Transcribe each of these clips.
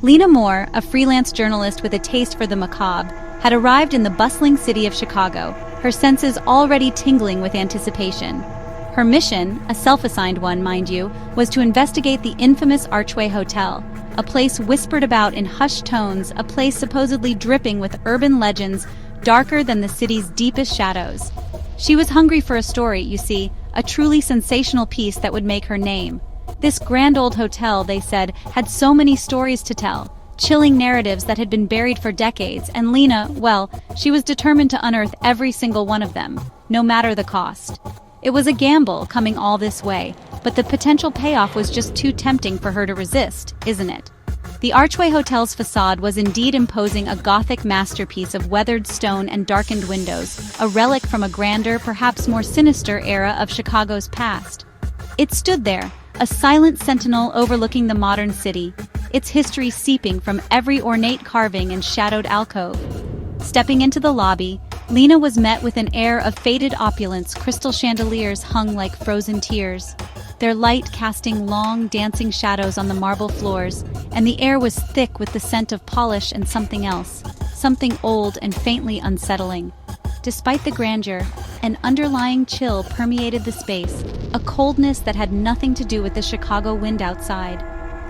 Lena Moore, a freelance journalist with a taste for the macabre, had arrived in the bustling city of Chicago, her senses already tingling with anticipation. Her mission, a self-assigned one, mind you, was to investigate the infamous Archway Hotel, a place whispered about in hushed tones, a place supposedly dripping with urban legends darker than the city's deepest shadows. She was hungry for a story, you see, a truly sensational piece that would make her name. This grand old hotel, they said, had so many stories to tell, chilling narratives that had been buried for decades, and Lena, well, she was determined to unearth every single one of them, no matter the cost. It was a gamble coming all this way, but the potential payoff was just too tempting for her to resist, isn't it? The Archway Hotel's facade was indeed imposing, a Gothic masterpiece of weathered stone and darkened windows, a relic from a grander, perhaps more sinister era of Chicago's past. It stood there, a silent sentinel overlooking the modern city, its history seeping from every ornate carving and shadowed alcove. Stepping into the lobby, Lena was met with an air of faded opulence. Crystal chandeliers hung like frozen tears, their light casting long, dancing shadows on the marble floors, and the air was thick with the scent of polish and something else, something old and faintly unsettling. Despite the grandeur, an underlying chill permeated the space, a coldness that had nothing to do with the Chicago wind outside.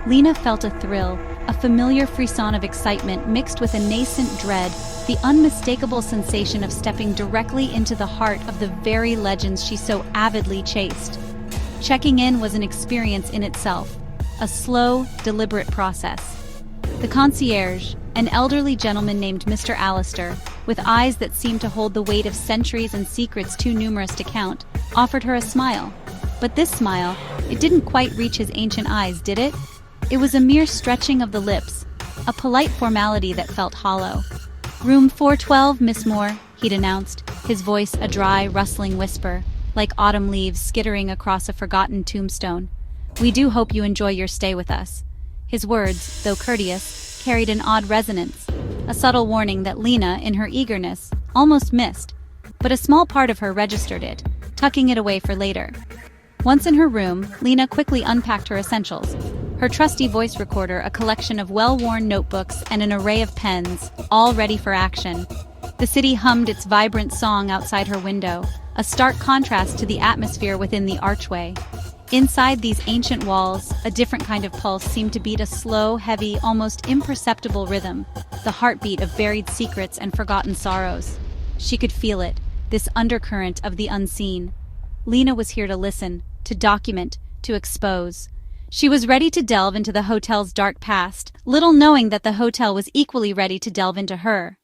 Lena felt a thrill, a familiar frisson of excitement mixed with a nascent dread, the unmistakable sensation of stepping directly into the heart of the very legends she so avidly chased. Checking in was an experience in itself, a slow, deliberate process. The concierge, an elderly gentleman named Mr. Allister, with eyes that seemed to hold the weight of centuries and secrets too numerous to count, offered her a smile. But this smile, it didn't quite reach his ancient eyes, did it? It was a mere stretching of the lips, a polite formality that felt hollow. "Room 412, Miss Moore," he'd announced, his voice a dry, rustling whisper, like autumn leaves skittering across a forgotten tombstone. "We do hope you enjoy your stay with us." His words, though courteous, carried an odd resonance, a subtle warning that Lena, in her eagerness, almost missed, but a small part of her registered it, tucking it away for later. Once in her room, Lena quickly unpacked her essentials. Her trusty voice recorder, a collection of well-worn notebooks, and an array of pens, all ready for action. The city hummed its vibrant song outside her window, a stark contrast to the atmosphere within the Archway. Inside these ancient walls, a different kind of pulse seemed to beat, a slow, heavy, almost imperceptible rhythm, the heartbeat of buried secrets and forgotten sorrows. She could feel it, this undercurrent of the unseen. Lena was here to listen, to document, to expose. She was ready to delve into the hotel's dark past, little knowing that the hotel was equally ready to delve into her.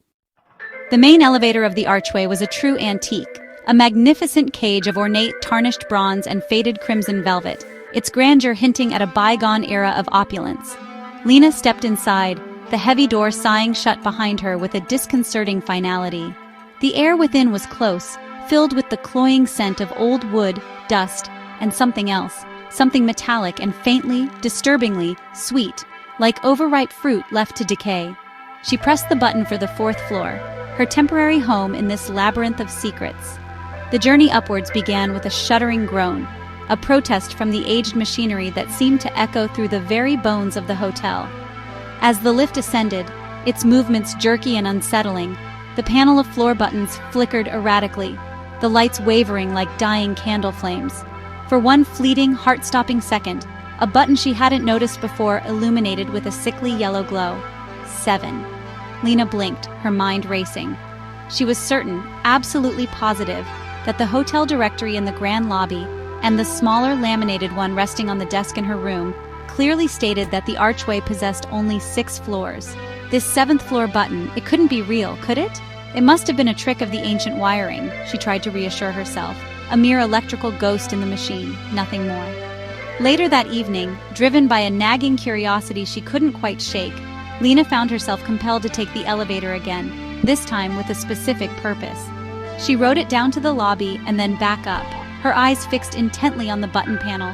The main elevator of the Archway was a true antique, a magnificent cage of ornate tarnished bronze and faded crimson velvet, its grandeur hinting at a bygone era of opulence. Lena stepped inside, the heavy door sighing shut behind her with a disconcerting finality. The air within was close, filled with the cloying scent of old wood, dust, and something else, something metallic and faintly, disturbingly, sweet, like overripe fruit left to decay. She pressed the button for the 4th floor, her temporary home in this labyrinth of secrets. The journey upwards began with a shuddering groan, a protest from the aged machinery that seemed to echo through the very bones of the hotel. As the lift ascended, its movements jerky and unsettling, the panel of floor buttons flickered erratically, the lights wavering like dying candle flames. For one fleeting, heart-stopping second, a button she hadn't noticed before illuminated with a sickly yellow glow. 7. Lena blinked, her mind racing. She was certain, absolutely positive, that the hotel directory in the grand lobby and the smaller laminated one resting on the desk in her room clearly stated that the Archway possessed only 6 floors. This 7th floor button, it couldn't be real, could it? It must have been a trick of the ancient wiring, she tried to reassure herself. A mere electrical ghost in the machine, nothing more. Later that evening, driven by a nagging curiosity she couldn't quite shake, Lena found herself compelled to take the elevator again, this time with a specific purpose. She rode it down to the lobby and then back up, her eyes fixed intently on the button panel.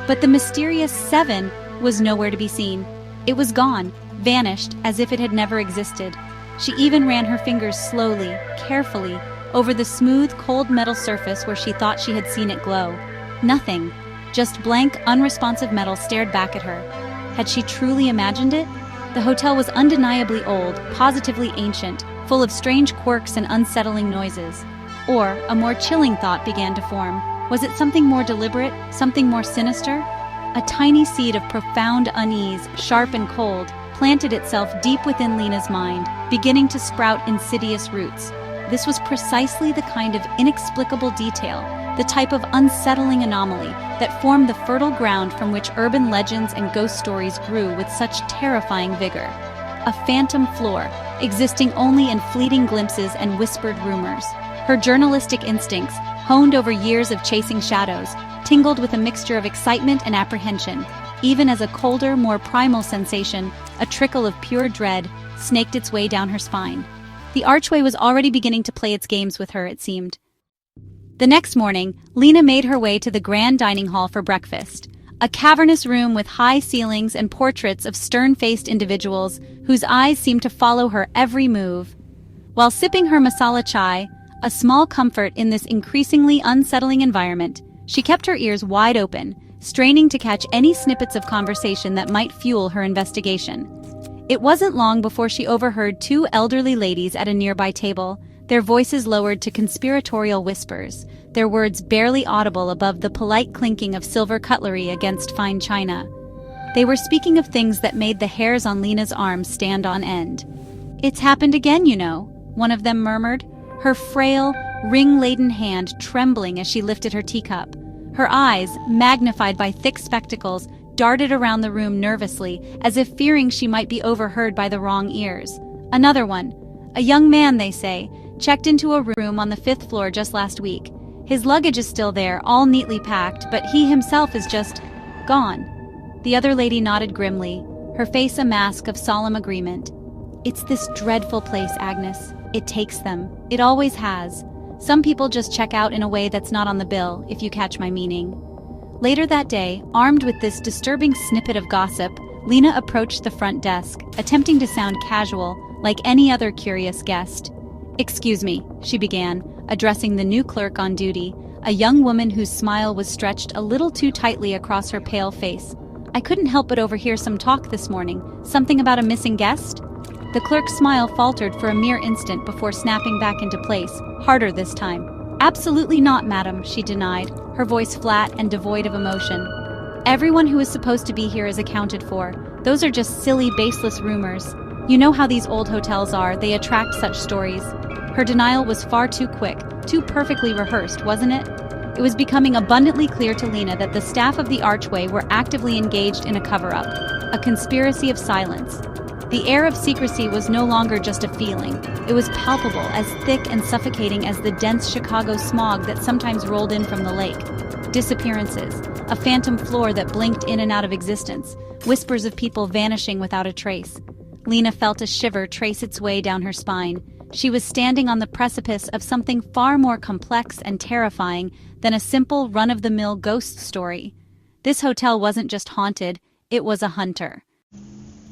But the mysterious 7 was nowhere to be seen. It was gone, vanished as if it had never existed. She even ran her fingers slowly, carefully, over the smooth, cold metal surface where she thought she had seen it glow. Nothing. Just blank, unresponsive metal stared back at her. Had she truly imagined it? The hotel was undeniably old, positively ancient, full of strange quirks and unsettling noises. Or, a more chilling thought began to form. Was it something more deliberate, something more sinister? A tiny seed of profound unease, sharp and cold, planted itself deep within Lena's mind, beginning to sprout insidious roots. This was precisely the kind of inexplicable detail, the type of unsettling anomaly that formed the fertile ground from which urban legends and ghost stories grew with such terrifying vigor. A phantom floor, existing only in fleeting glimpses and whispered rumors. Her journalistic instincts, honed over years of chasing shadows, tingled with a mixture of excitement and apprehension, even as a colder, more primal sensation, a trickle of pure dread, snaked its way down her spine. The archway was already beginning to play its games with her, it seemed. The next morning, Lena made her way to the grand dining hall for breakfast, a cavernous room with high ceilings and portraits of stern-faced individuals whose eyes seemed to follow her every move. While sipping her masala chai, a small comfort in this increasingly unsettling environment, she kept her ears wide open, straining to catch any snippets of conversation that might fuel her investigation. It wasn't long before she overheard two elderly ladies at a nearby table, their voices lowered to conspiratorial whispers, their words barely audible above the polite clinking of silver cutlery against fine china. They were speaking of things that made the hairs on Lena's arms stand on end. "It's happened again, you know," one of them murmured, her frail, ring-laden hand trembling as she lifted her teacup. Her eyes, magnified by thick spectacles, darted around the room nervously, as if fearing she might be overheard by the wrong ears. Another one, a young man, they say, checked into a room on the 5th floor just last week. His luggage is still there, all neatly packed, but he himself is just gone. The other lady nodded grimly, her face a mask of solemn agreement. "It's this dreadful place, Agnes. It takes them. It always has. Some people just check out in a way that's not on the bill, if you catch my meaning." Later that day, armed with this disturbing snippet of gossip, Lena approached the front desk, attempting to sound casual, like any other curious guest. "Excuse me," she began, addressing the new clerk on duty, a young woman whose smile was stretched a little too tightly across her pale face. "I couldn't help but overhear some talk this morning. Something about a missing guest?" The clerk's smile faltered for a mere instant before snapping back into place, harder this time. "Absolutely not, madam," she denied, her voice flat and devoid of emotion. "Everyone who is supposed to be here is accounted for. Those are just silly, baseless rumors. You know how these old hotels are, they attract such stories." Her denial was far too quick, too perfectly rehearsed, wasn't it? It was becoming abundantly clear to Lena that the staff of the Archway were actively engaged in a cover-up, a conspiracy of silence. The air of secrecy was no longer just a feeling. It was palpable, as thick and suffocating as the dense Chicago smog that sometimes rolled in from the lake. Disappearances, a phantom floor that blinked in and out of existence, whispers of people vanishing without a trace. Lena felt a shiver trace its way down her spine. She was standing on the precipice of something far more complex and terrifying than a simple run-of-the-mill ghost story. This hotel wasn't just haunted, it was a hunter.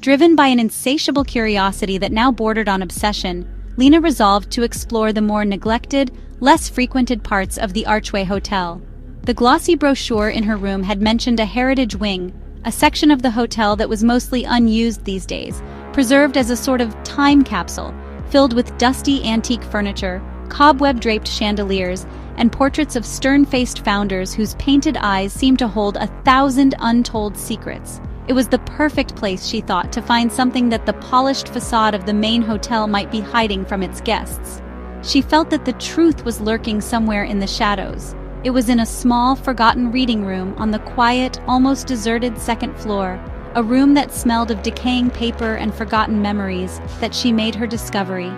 Driven by an insatiable curiosity that now bordered on obsession, Lena resolved to explore the more neglected, less frequented parts of the Archway Hotel. The glossy brochure in her room had mentioned a heritage wing, a section of the hotel that was mostly unused these days, preserved as a sort of time capsule, filled with dusty antique furniture, cobweb-draped chandeliers, and portraits of stern-faced founders whose painted eyes seemed to hold 1,000 untold secrets. It was the perfect place, she thought, to find something that the polished facade of the main hotel might be hiding from its guests. She felt that the truth was lurking somewhere in the shadows. It was in a small, forgotten reading room on the quiet, almost deserted 2nd floor, a room that smelled of decaying paper and forgotten memories, that she made her discovery.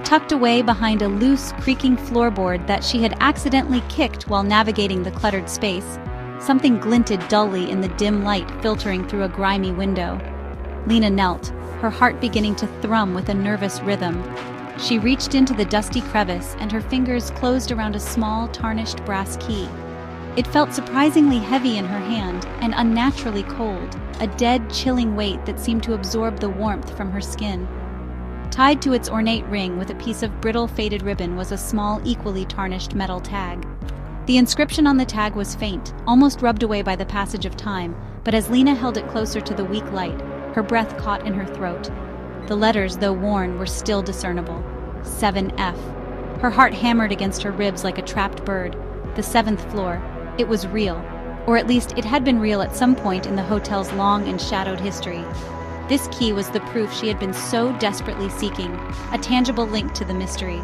Tucked away behind a loose, creaking floorboard that she had accidentally kicked while navigating the cluttered space, something glinted dully in the dim light filtering through a grimy window. Lena knelt, her heart beginning to thrum with a nervous rhythm. She reached into the dusty crevice and her fingers closed around a small, tarnished brass key. It felt surprisingly heavy in her hand and unnaturally cold, a dead, chilling weight that seemed to absorb the warmth from her skin. Tied to its ornate ring with a piece of brittle, faded ribbon was a small, equally tarnished metal tag. The inscription on the tag was faint, almost rubbed away by the passage of time, but as Lena held it closer to the weak light, her breath caught in her throat. The letters, though worn, were still discernible. 7F. Her heart hammered against her ribs like a trapped bird. The 7th floor. It was real. Or at least it had been real at some point in the hotel's long and shadowed history. This key was the proof she had been so desperately seeking, a tangible link to the mystery.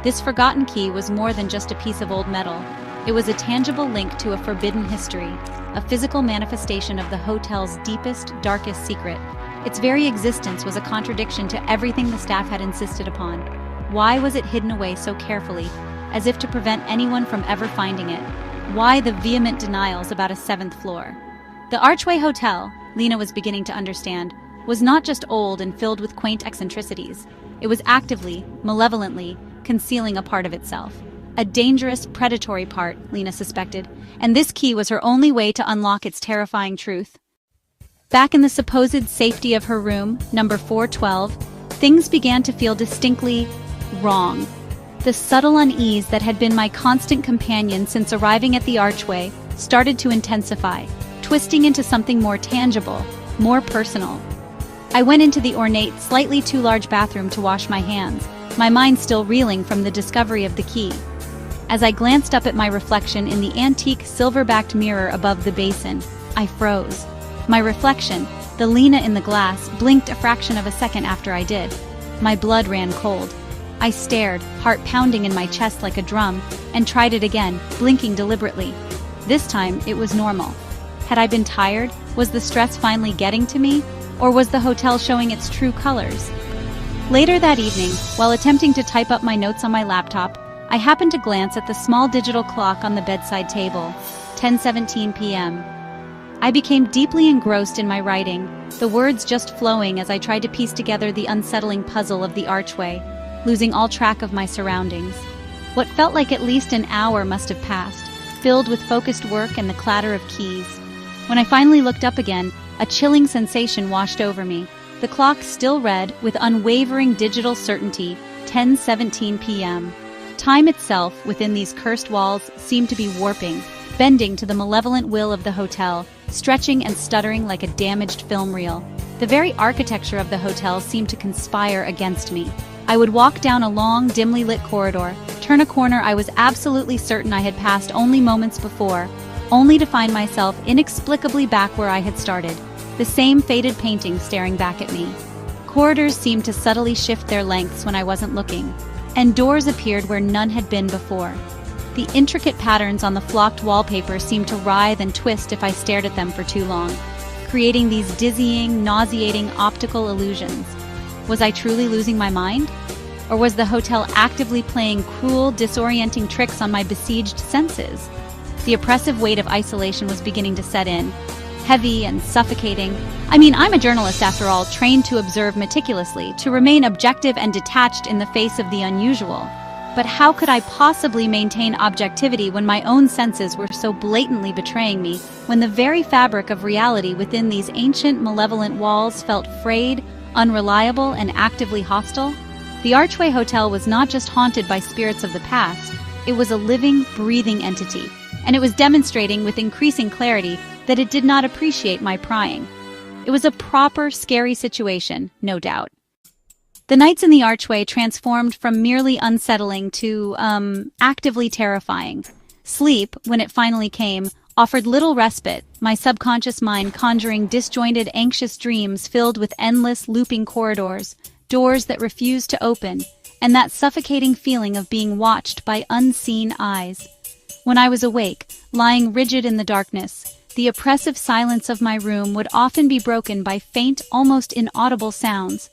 This forgotten key was more than just a piece of old metal. It was a tangible link to a forbidden history, a physical manifestation of the hotel's deepest, darkest secret. Its very existence was a contradiction to everything the staff had insisted upon. Why was it hidden away so carefully, as if to prevent anyone from ever finding it? Why the vehement denials about a 7th floor? The Archway Hotel, Lena was beginning to understand, was not just old and filled with quaint eccentricities. It was actively, malevolently, concealing a part of itself. A dangerous, predatory part, Lena suspected, and this key was her only way to unlock its terrifying truth. Back in the supposed safety of her room, number 412, things began to feel distinctly wrong. The subtle unease that had been my constant companion since arriving at the Archway started to intensify, twisting into something more tangible, more personal. I went into the ornate, slightly too large bathroom to wash my hands, my mind still reeling from the discovery of the key. As I glanced up at my reflection in the antique silver-backed mirror above the basin, I froze. My reflection, the Lena in the glass, blinked a fraction of a second after I did. My blood ran cold. I stared, heart pounding in my chest like a drum, and tried it again, blinking deliberately. This time, it was normal. Had I been tired? Was the stress finally getting to me? Or was the hotel showing its true colors? Later that evening, while attempting to type up my notes on my laptop, I happened to glance at the small digital clock on the bedside table, 10:17 p.m. I became deeply engrossed in my writing, the words just flowing as I tried to piece together the unsettling puzzle of the Archway, losing all track of my surroundings. What felt like at least an hour must have passed, filled with focused work and the clatter of keys. When I finally looked up again, a chilling sensation washed over me. The clock still read, with unwavering digital certainty, 10:17 p.m. Time itself, within these cursed walls, seemed to be warping, bending to the malevolent will of the hotel, stretching and stuttering like a damaged film reel. The very architecture of the hotel seemed to conspire against me. I would walk down a long, dimly lit corridor, turn a corner I was absolutely certain I had passed only moments before, only to find myself inexplicably back where I had started, the same faded painting staring back at me. Corridors seemed to subtly shift their lengths when I wasn't looking, and doors appeared where none had been before. The intricate patterns on the flocked wallpaper seemed to writhe and twist if I stared at them for too long, creating these dizzying, nauseating optical illusions. Was I truly losing my mind? Or was the hotel actively playing cruel, disorienting tricks on my besieged senses? The oppressive weight of isolation was beginning to set in, heavy and suffocating. I mean, I'm a journalist after all, trained to observe meticulously, to remain objective and detached in the face of the unusual. But how could I possibly maintain objectivity when my own senses were so blatantly betraying me, when the very fabric of reality within these ancient, malevolent walls felt frayed, unreliable, and actively hostile? The Archway Hotel was not just haunted by spirits of the past, it was a living, breathing entity, and it was demonstrating with increasing clarity that it did not appreciate my prying. It was a proper, scary situation, no doubt. The nights in the Archway transformed from merely unsettling to, actively terrifying. Sleep, when it finally came, offered little respite, my subconscious mind conjuring disjointed, anxious dreams filled with endless, looping corridors, doors that refused to open, and that suffocating feeling of being watched by unseen eyes. When I was awake, lying rigid in the darkness, the oppressive silence of my room would often be broken by faint, almost inaudible sounds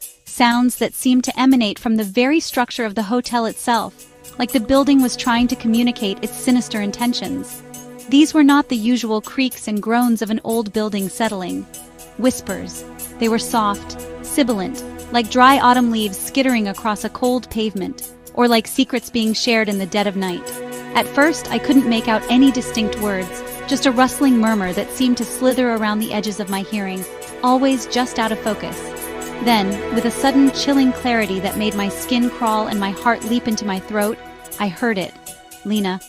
that seemed to emanate from the very structure of the hotel itself, like the building was trying to communicate its sinister intentions. These were not the usual creaks and groans of an old building settling. Whispers. They were soft, sibilant, like dry autumn leaves skittering across a cold pavement, or like secrets being shared in the dead of night. At first, I couldn't make out any distinct words, just a rustling murmur that seemed to slither around the edges of my hearing, always just out of focus. Then, with a sudden chilling clarity that made my skin crawl and my heart leap into my throat, I heard it. Lena.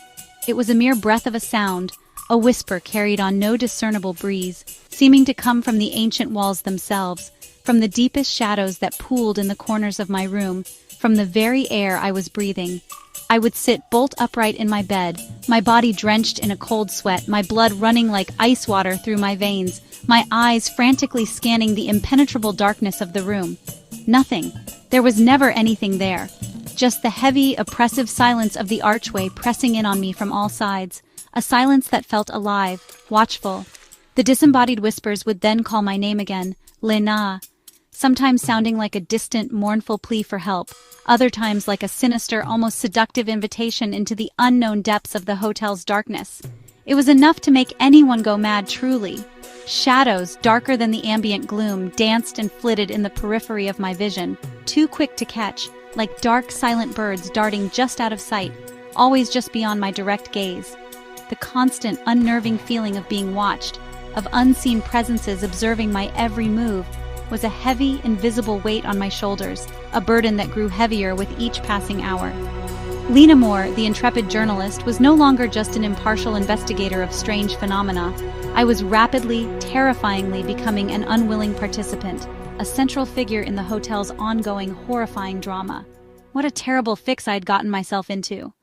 It was a mere breath of a sound, a whisper carried on no discernible breeze, seeming to come from the ancient walls themselves, from the deepest shadows that pooled in the corners of my room, from the very air I was breathing. I would sit bolt upright in my bed, my body drenched in a cold sweat, my blood running like ice water through my veins, my eyes frantically scanning the impenetrable darkness of the room. Nothing. There was never anything there. Just the heavy, oppressive silence of the archway pressing in on me from all sides, a silence that felt alive, watchful. The disembodied whispers would then call my name again, Lena, sometimes sounding like a distant, mournful plea for help, other times like a sinister, almost seductive invitation into the unknown depths of the hotel's darkness. It was enough to make anyone go mad, truly. Shadows, darker than the ambient gloom, danced and flitted in the periphery of my vision, too quick to catch, like dark, silent birds darting just out of sight, always just beyond my direct gaze. The constant, unnerving feeling of being watched, of unseen presences observing my every move, was a heavy, invisible weight on my shoulders, a burden that grew heavier with each passing hour. Lena Moore, the intrepid journalist, was no longer just an impartial investigator of strange phenomena. I was rapidly, terrifyingly becoming an unwilling participant, a central figure in the hotel's ongoing, horrifying drama. What a terrible fix I'd gotten myself into.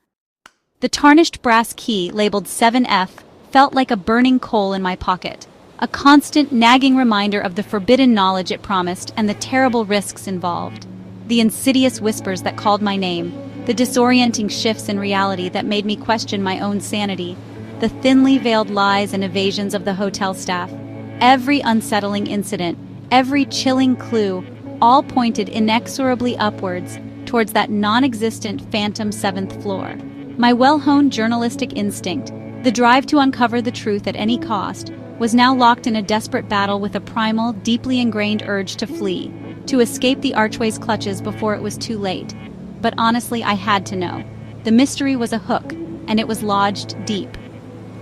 The tarnished brass key, labeled 7F, felt like a burning coal in my pocket, a constant, nagging reminder of the forbidden knowledge it promised and the terrible risks involved. The insidious whispers that called my name, the disorienting shifts in reality that made me question my own sanity, the thinly veiled lies and evasions of the hotel staff, every unsettling incident, every chilling clue, all pointed inexorably upwards towards that non-existent phantom 7th floor. My well-honed journalistic instinct, the drive to uncover the truth at any cost, was now locked in a desperate battle with a primal, deeply ingrained urge to flee, to escape the archway's clutches before it was too late. But honestly, I had to know. The mystery was a hook, and it was lodged deep.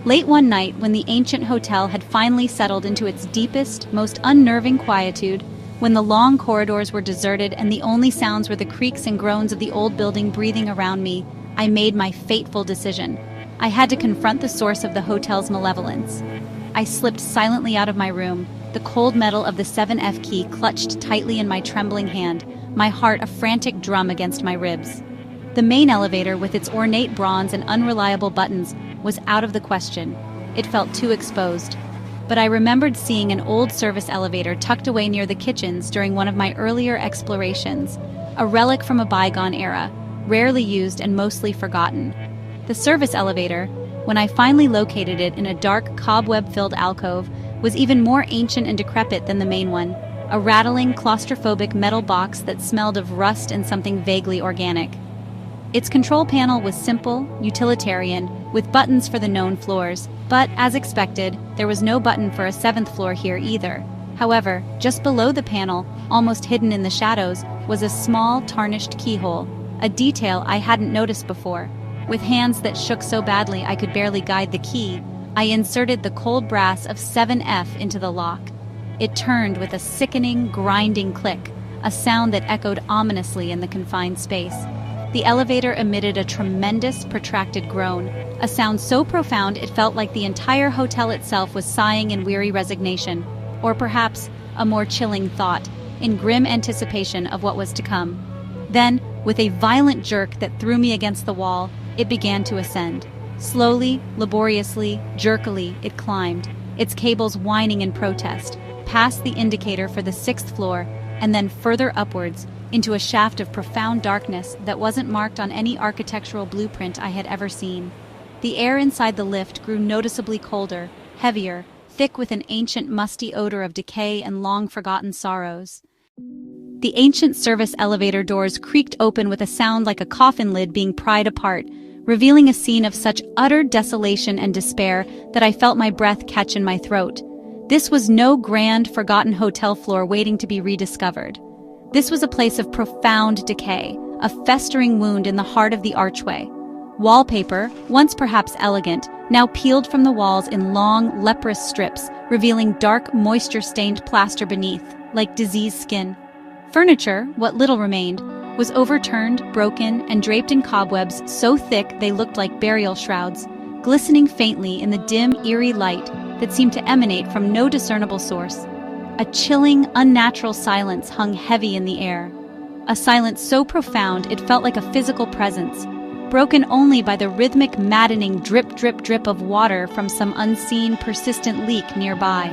Late one night, when the ancient hotel had finally settled into its deepest, most unnerving quietude, when the long corridors were deserted and the only sounds were the creaks and groans of the old building breathing around me, I made my fateful decision. I had to confront the source of the hotel's malevolence. I slipped silently out of my room, the cold metal of the 7F key clutched tightly in my trembling hand, my heart a frantic drum against my ribs. The main elevator, with its ornate bronze and unreliable buttons, was out of the question. It felt too exposed. But I remembered seeing an old service elevator tucked away near the kitchens during one of my earlier explorations, a relic from a bygone era, rarely used and mostly forgotten. The service elevator, when I finally located it in a dark, cobweb-filled alcove, was even more ancient and decrepit than the main one, a rattling, claustrophobic metal box that smelled of rust and something vaguely organic. Its control panel was simple, utilitarian, with buttons for the known floors, but, as expected, there was no button for a 7th floor here either. However, just below the panel, almost hidden in the shadows, was a small, tarnished keyhole, a detail I hadn't noticed before. With hands that shook so badly I could barely guide the key, I inserted the cold brass of 7F into the lock. It turned with a sickening, grinding click, a sound that echoed ominously in the confined space. The elevator emitted a tremendous, protracted groan, a sound so profound it felt like the entire hotel itself was sighing in weary resignation, or perhaps a more chilling thought, in grim anticipation of what was to come. Then, with a violent jerk that threw me against the wall, it began to ascend. Slowly, laboriously, jerkily, it climbed, its cables whining in protest, past the indicator for the 6th floor, and then further upwards, into a shaft of profound darkness that wasn't marked on any architectural blueprint I had ever seen. The air inside the lift grew noticeably colder, heavier, thick with an ancient musty odor of decay and long-forgotten sorrows. The ancient service elevator doors creaked open with a sound like a coffin lid being pried apart, revealing a scene of such utter desolation and despair that I felt my breath catch in my throat. This was no grand, forgotten hotel floor waiting to be rediscovered. This was a place of profound decay, a festering wound in the heart of the archway. Wallpaper, once perhaps elegant, now peeled from the walls in long, leprous strips, revealing dark, moisture-stained plaster beneath, like diseased skin. Furniture, what little remained, was overturned, broken, and draped in cobwebs so thick they looked like burial shrouds, glistening faintly in the dim, eerie light that seemed to emanate from no discernible source. A chilling, unnatural silence hung heavy in the air. A silence so profound it felt like a physical presence, broken only by the rhythmic, maddening drip, drip, drip of water from some unseen, persistent leak nearby.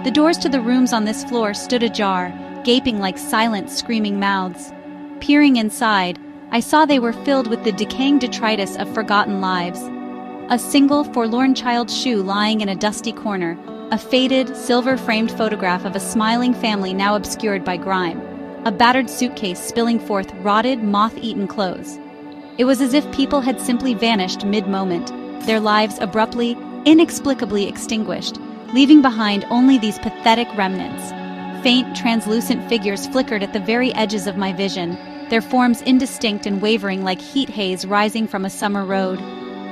The doors to the rooms on this floor stood ajar, gaping like silent, screaming mouths. Peering inside, I saw they were filled with the decaying detritus of forgotten lives. A single, forlorn child's shoe lying in a dusty corner, a faded, silver-framed photograph of a smiling family now obscured by grime, a battered suitcase spilling forth rotted, moth-eaten clothes. It was as if people had simply vanished mid-moment, their lives abruptly, inexplicably extinguished, leaving behind only these pathetic remnants. Faint, translucent figures flickered at the very edges of my vision, their forms indistinct and wavering like heat haze rising from a summer road.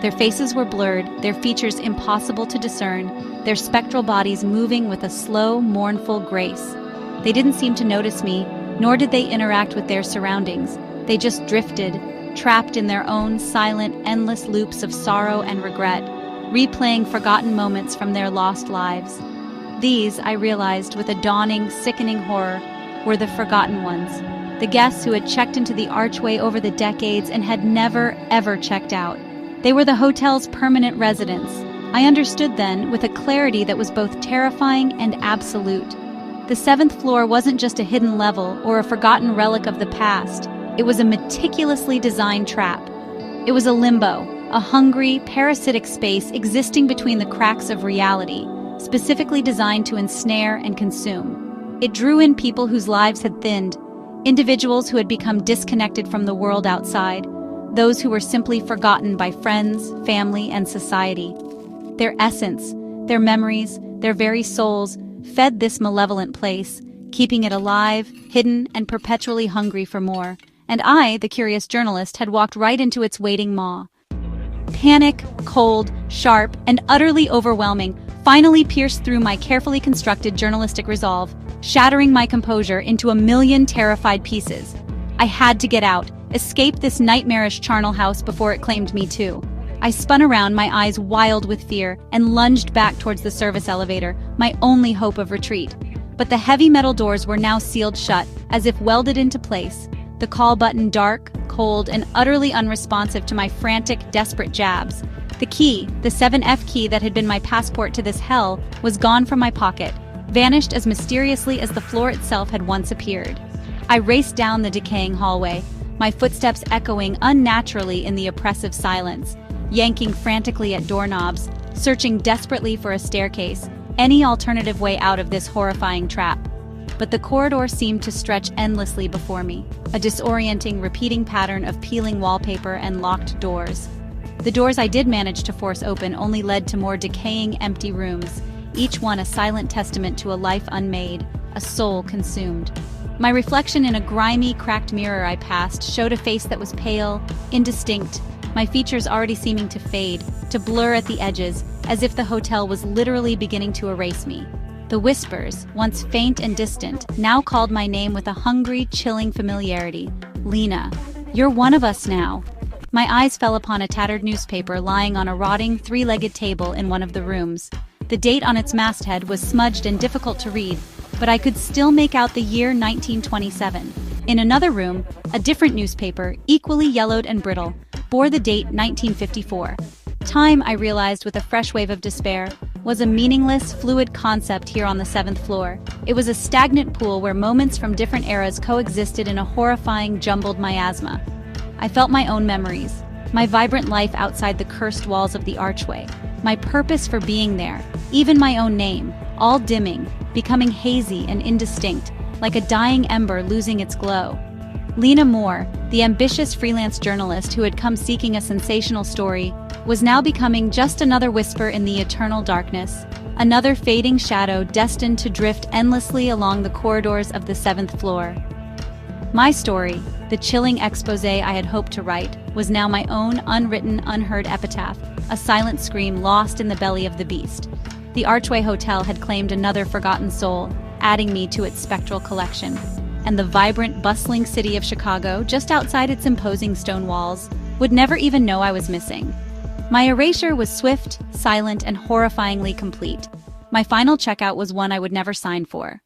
Their faces were blurred, their features impossible to discern, their spectral bodies moving with a slow, mournful grace. They didn't seem to notice me, nor did they interact with their surroundings. They just drifted, trapped in their own silent, endless loops of sorrow and regret, replaying forgotten moments from their lost lives. These, I realized with a dawning, sickening horror, were the forgotten ones. The guests who had checked into the archway over the decades and had never, ever checked out. They were the hotel's permanent residents. I understood then, with a clarity that was both terrifying and absolute. The 7th floor wasn't just a hidden level or a forgotten relic of the past. It was a meticulously designed trap. It was a limbo, a hungry, parasitic space existing between the cracks of reality, specifically designed to ensnare and consume. It drew in people whose lives had thinned, individuals who had become disconnected from the world outside, those who were simply forgotten by friends, family, and society. Their essence, their memories, their very souls fed this malevolent place, keeping it alive, hidden, and perpetually hungry for more. And I, the curious journalist, had walked right into its waiting maw. Panic, cold, sharp, and utterly overwhelming, finally pierced through my carefully constructed journalistic resolve, shattering my composure into a million terrified pieces. I had to get out, escape this nightmarish charnel house before it claimed me too. I spun around, my eyes wild with fear, and lunged back towards the service elevator, my only hope of retreat. But the heavy metal doors were now sealed shut, as if welded into place. The call button dark, cold, and utterly unresponsive to my frantic, desperate jabs. The key, the 7F key that had been my passport to this hell, was gone from my pocket, vanished as mysteriously as the floor itself had once appeared. I raced down the decaying hallway, my footsteps echoing unnaturally in the oppressive silence, yanking frantically at doorknobs, searching desperately for a staircase, any alternative way out of this horrifying trap. But the corridor seemed to stretch endlessly before me, a disorienting, repeating pattern of peeling wallpaper and locked doors. The doors I did manage to force open only led to more decaying, empty rooms, each one a silent testament to a life unmade, a soul consumed. My reflection in a grimy, cracked mirror I passed showed a face that was pale, indistinct, my features already seeming to fade, to blur at the edges, as if the hotel was literally beginning to erase me. The whispers, once faint and distant, now called my name with a hungry, chilling familiarity. Lena, you're one of us now. My eyes fell upon a tattered newspaper lying on a rotting, three-legged table in one of the rooms. The date on its masthead was smudged and difficult to read, but I could still make out the year 1927. In another room, a different newspaper, equally yellowed and brittle, bore the date 1954. Time, I realized with a fresh wave of despair, was a meaningless, fluid concept here on the 7th floor. It was a stagnant pool where moments from different eras coexisted in a horrifying, jumbled miasma. I felt my own memories, my vibrant life outside the cursed walls of the archway, my purpose for being there, even my own name, all dimming, becoming hazy and indistinct, like a dying ember losing its glow. Lena Moore, the ambitious freelance journalist who had come seeking a sensational story, was now becoming just another whisper in the eternal darkness, another fading shadow destined to drift endlessly along the corridors of the 7th floor. My story, the chilling exposé I had hoped to write, was now my own unwritten, unheard epitaph, a silent scream lost in the belly of the beast. The Archway Hotel had claimed another forgotten soul, adding me to its spectral collection. And the vibrant, bustling city of Chicago, just outside its imposing stone walls, would never even know I was missing. My erasure was swift, silent, and horrifyingly complete. My final checkout was one I would never sign for.